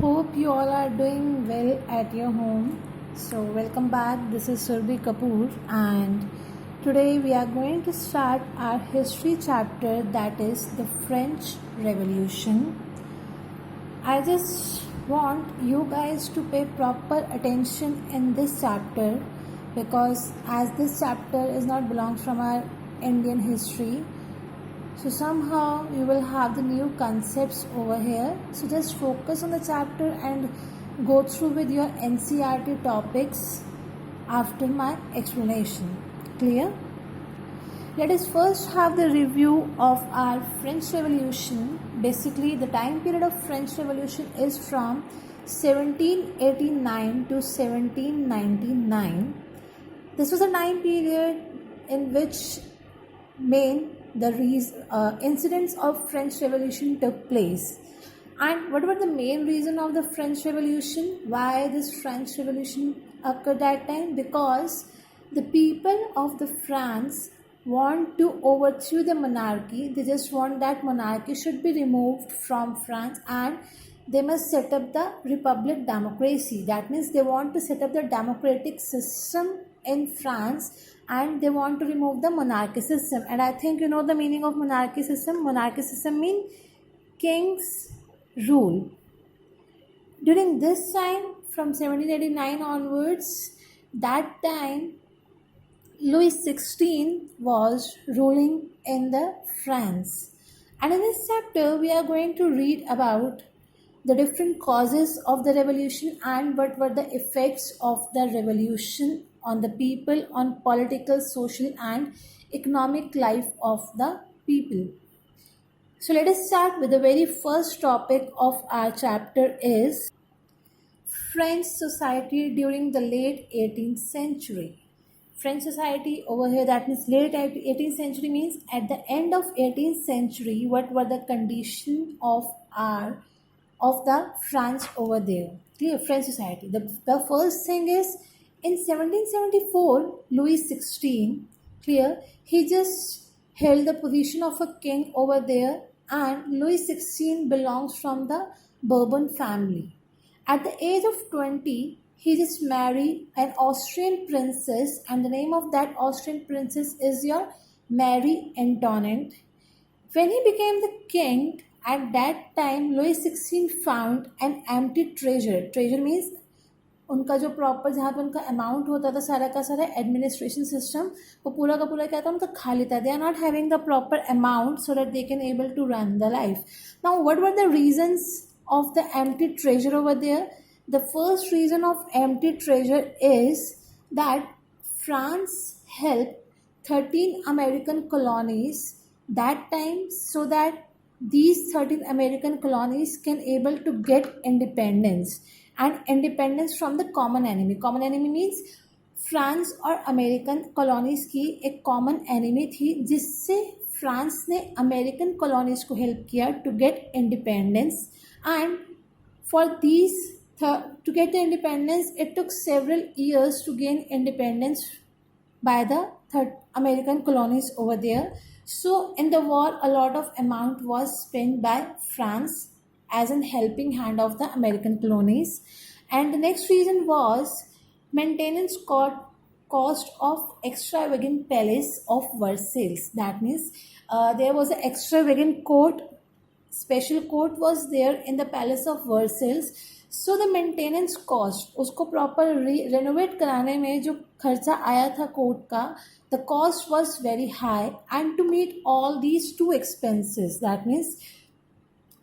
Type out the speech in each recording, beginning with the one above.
Hope you all are doing well at your home. So, welcome back. This is Surbhi Kapoor, and today we are going to start our history chapter, that is the French Revolution. I just want you guys to pay proper attention in this chapter because as this chapter is not belongs from our Indian history, so somehow you will have the new concepts over here. So just focus on the chapter and go through with your NCERT topics after my explanation. Clear? Let us first have the review of our French Revolution. Basically, the time period of French Revolution is from 1789 to 1799. This was a time period in which the incidents of French Revolution took place. And what were the main reason of the French Revolution? Why this French Revolution occurred that time? Because the people of the France want to overthrow the monarchy. They just want that monarchy should be removed from France and they must set up the republic democracy. That means they want to set up the democratic system in France and they want to remove the monarchy system. And I think you know the meaning of monarchy system. Monarchy system means king's rule. During this time, from 1789 onwards, that time Louis XVI was ruling in the France. And in this chapter, we are going to read about the different causes of the revolution and what were the effects of the revolution on the people, on political, social and economic life of the people. So let us start with the very first topic of our chapter is French society during the late 18th century. French society over here, that means late 18th century means at the end of 18th century, what were the condition of the France over there? Clear? French society. The first thing is in 1774, Louis XVI, clear, he just held the position of a king over there, and Louis XVI belongs from the Bourbon family. At the age of 20, he just married an Austrian princess, and the name of that Austrian princess is your Marie Antoinette. When he became the king, at that time Louis XVI found an empty treasure. Treasure means उनका जो proper जहाँ पे उनका amount होता था सारा का सारा एडमिनिस्ट्रेशन सिस्टम वो पूरा का पूरा क्या था उनका खाली था. They are not having the proper amount so that they can able to run the life. Now what were the reasons of the empty treasure over there? The first reason of empty treasure is that France helped 13 American colonies that time so that these 13 American colonies can able to get independence and independence from the common enemy. Common enemy means France और American colonies की एक common enemy थी जिससे France ने American colonies को help किया to get independence. And for these to get the independence, it took several years to gain independence by the American colonies over there. So in the war, a lot of amount was spent by France as an helping hand of the American colonies. And the next reason was maintenance cost of extravagant palace of Versailles. That means there was an extravagant court. Special court was there in the palace of Versailles. So the maintenance cost, उसको proper renovate कराने में जो खर्चा आया था court का, the cost was very high. And to meet all these two expenses, that means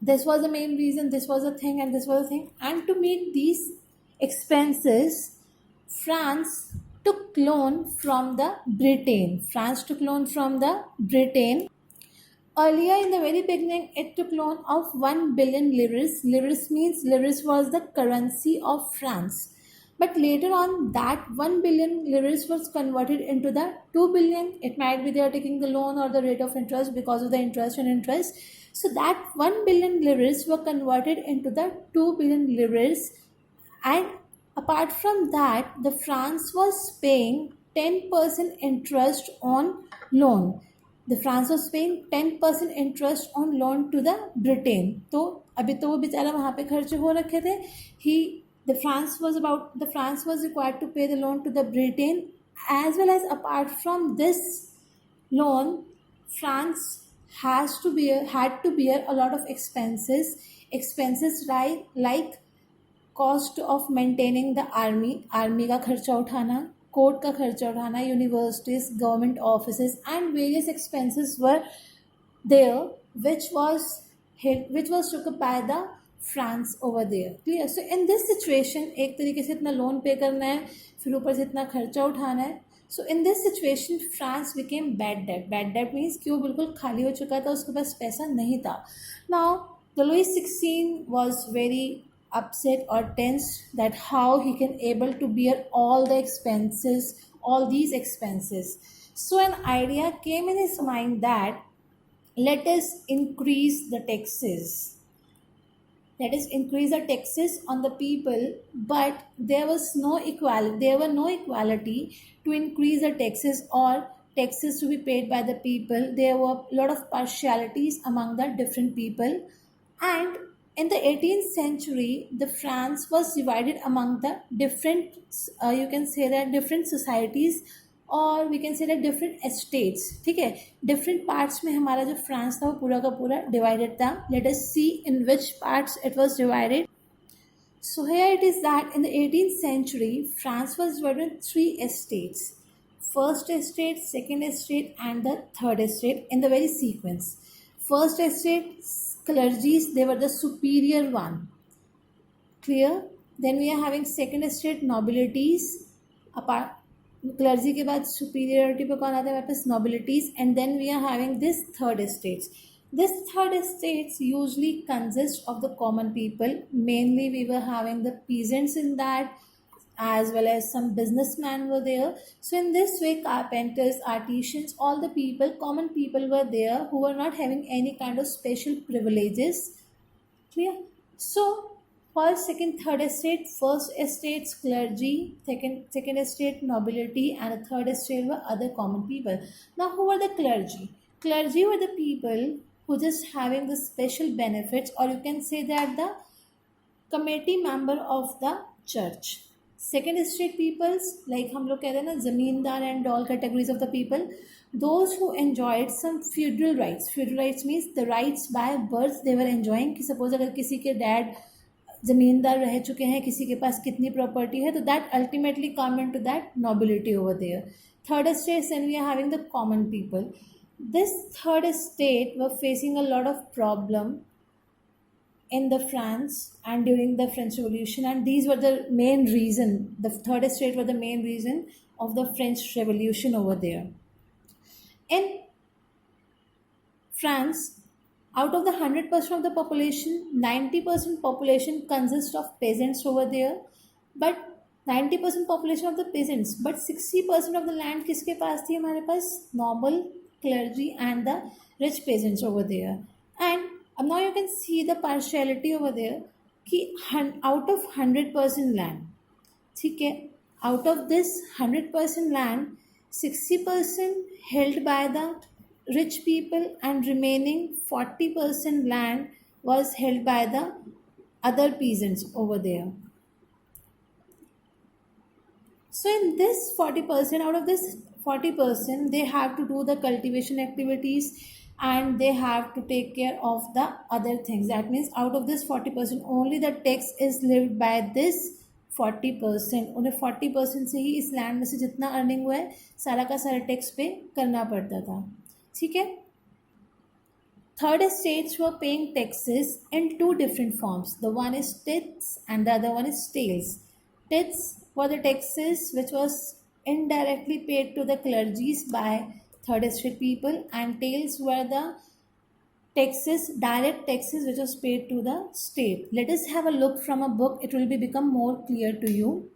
this was the main reason, this was a thing and this was a thing. And to meet these expenses, France took loan from the Britain. France took loan from the Britain. Earlier in the very beginning, it took loan of 1 billion livres. Livres means livres was the currency of France. But later on, that 1 billion livres was converted into the 2 billion. It might be they are taking the loan or the rate of interest because of the interest and interest. So that 1 billion livres were converted into the 2 billion livres. And apart from that, the France was paying 10% interest on loan. The France was paying 10% interest on loan to the Britain. So अभी तो वो बेचारा वहाँ पे खर्च हो रखे थे. ही the France was required to pay the loan to the Britain, as well as apart from this loan, France had to bear a lot of expenses like cost of maintaining the army का खर्चा उठाना, court का खर्चा उठाना, universities, government offices and various expenses were there which was took up by the France over there. Clear. So in this situation एक तरीके से इतना लोन पे करना है, फिर ऊपर से इतना खर्चा उठाना है. So in this situation France became bad debt means कि वो बिल्कुल खाली हो चुका था, उसके पास पैसा नहीं था. Now the Louis XVI was very upset or tense that how he can able to bear all these expenses. So an idea came in his mind that let us increase the taxes. Let us increase the taxes on the people, but there were no equality to increase the taxes or taxes to be paid by the people. There were a lot of partialities among the different people. And in the 18th century, the France was divided among the different, you can say that different societies, और we can say that different estates. ठीक है, different parts में हमारा जो France था वो पूरा का पूरा divided था. Let us see in which parts it was divided. So here it is that in the 18th century, France was divided in 3 estates. First estate, second estate, and the third estate in the very sequence. First estate, clergies, they were the superior one. Clear. Then we are having second estate, nobilities. Apart clergy के बाद superiority पे कौन आता है हमारे पास? Nobilities. And then we are having this third estates. This third estates usually consist of the common people. Mainly we were having the peasants in that, as well as some businessmen were there. So in this way, carpenters, artisans, all the people, common people were there who were not having any kind of special privileges. Clear. So for second, third estate, first estates clergy, second estate nobility, and the third estate were other common people. Now who were the clergy? Clergy were the people who just having the special benefits, or you can say that the committee member of the church. Second estate peoples, like हम लोग कहते हैं ना जमींदार and all categories of the people, those who enjoyed some feudal rights. Feudal rights means the rights by birth they were enjoying. कि suppose अगर किसी के डैड जमींदार रह चुके हैं, किसी के पास कितनी प्रॉपर्टी है, तो that ultimately come into that nobility over there. Third estate, then we are having the common people. This third estate were facing a lot of problem in the France and during the French Revolution, and these were the main reason. The third estate were the main reason of the French Revolution over there. In France, out of the 100% of the population, 90% population consists of peasants over there. But 90% population of the peasants, but 60% of the land किसके पास थी? हमारे पास noble, clergy and the rich peasants over there. And now you can see the partiality over there कि out of 100% land, ठीक है, out of this 100% land, 60% held by the rich people and remaining 40% land was held by the other peasants over there. So in this 40%, out of this 40%, they have to do the cultivation activities and they have to take care of the other things. That means out of this 40%, only the tax is lived by this 40%. उन्हें 40% से ही इस land में से जितना earning हुआ है सारा का सारा टैक्स पे करना पड़ता था. ठीक है. Third estates were paying taxes in 2 different forms. The one is tithes and the other one is tails. Tithes were the taxes which was indirectly paid to the clergies by third estate people, and tails were the taxes, direct taxes which was paid to the state. Let us have a look from a book. It will become more clear to you.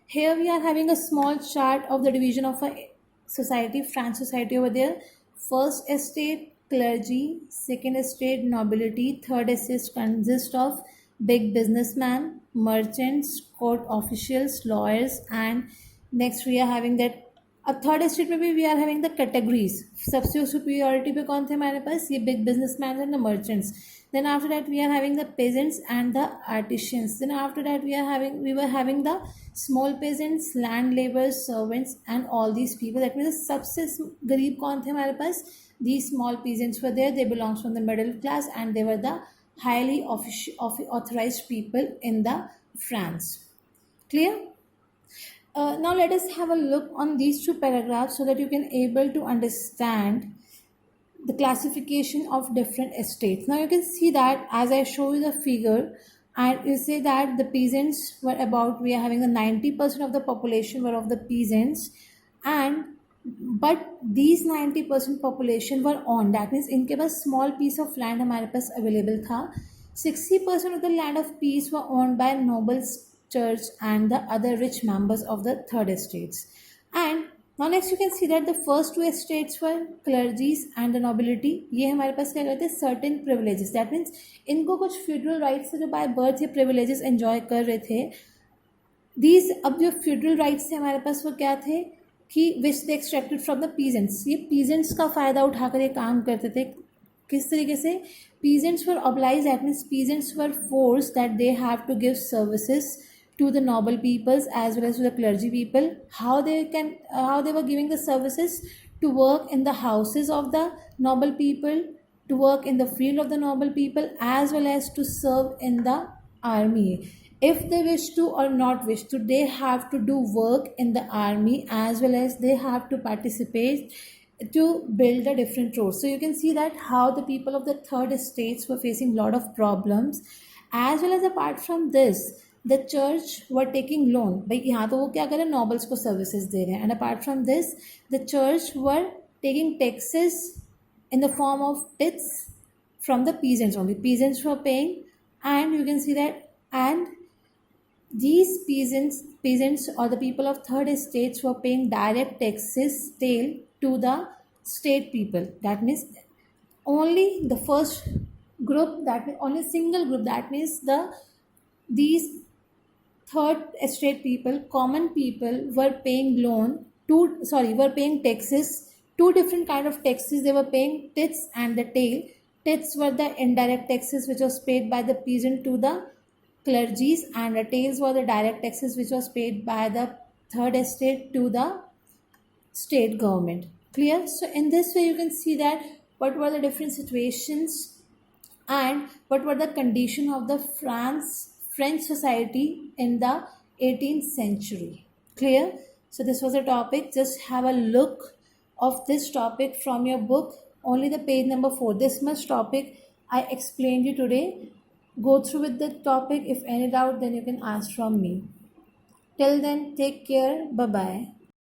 Here we are having a small chart of the division of a society, France society over there. First estate, clergy. Second estate, nobility. Third estate consists of big businessmen, merchants, court officials, lawyers, and next we are having that. अब third estate में भी we are having the categories. सबसे superiority पे कौन थे हमारे पास? ये big businessman and the merchants. Then after that we are having the peasants and the artisans. Then after that we were having the small peasants, land laborers, servants and all these people. That means सबसे गरीब कौन थे हमारे पास? These small peasants were there. They belonged from the middle class and they were the highly authorized people in the France. Clear? Now let us have a look on these two paragraphs so that you can able to understand the classification of different estates. Now you can see that as I show you the figure, and you say that the peasants were about, we are having the 90% of the population were of the peasants, and but these 90% population were on, that means इनके पास small piece of land हमारे पास available था. 60% of the land of peace were owned by nobles, church and the other rich members of the third estates. And now next you can see that the first two estates were clergies and the nobility. ये हमारे पास क्या करते हैं? Certain privileges. That means इनको कुछ feudal rights से जो by birth ये privileges enjoy कर रहे थे. These अब जो feudal rights थे हमारे पास वो क्या थे कि which they extracted from the peasants. ये peasants का फ़ायदा उठाकर ये काम करते थे. किस तरीके से? Peasants were obliged, that means peasants were forced that they have to give services to the noble peoples as well as to the clergy people. How they were giving the services? To work in the houses of the noble people, to work in the field of the noble people, as well as to serve in the army. If they wish to or not wish to, they have to do work in the army as well as they have to participate to build the different roads. So you can see that how the people of the third estates were facing lot of problems, as well as apart from this the church were taking loan. भाई यहाँ तो वो क्या कर रहे हैं? Nobles को services दे रहे हैं. And apart from this the church were taking taxes in the form of tithes from the peasants only. Peasants were paying, and you can see that, and these peasants or the people of third estates were paying direct taxes still to the state people. That means only the first group, that means only single group, that means these third estate people, common people, were paying were paying taxes. Two different kind of taxes they were paying: tithes and the tail. Tithes were the indirect taxes which was paid by the peasant to the clergies, and the tails were the direct taxes which was paid by the third estate to the state government. Clear? So in this way you can see that what were the different situations and what were the condition of the French society in the 18th century. Clear? So this was a topic. Just have a look of this topic from your book, only the page number 4. This much topic I explained you today. Go through with the topic. If any doubt, then you can ask from me. Till then, take care. Bye bye.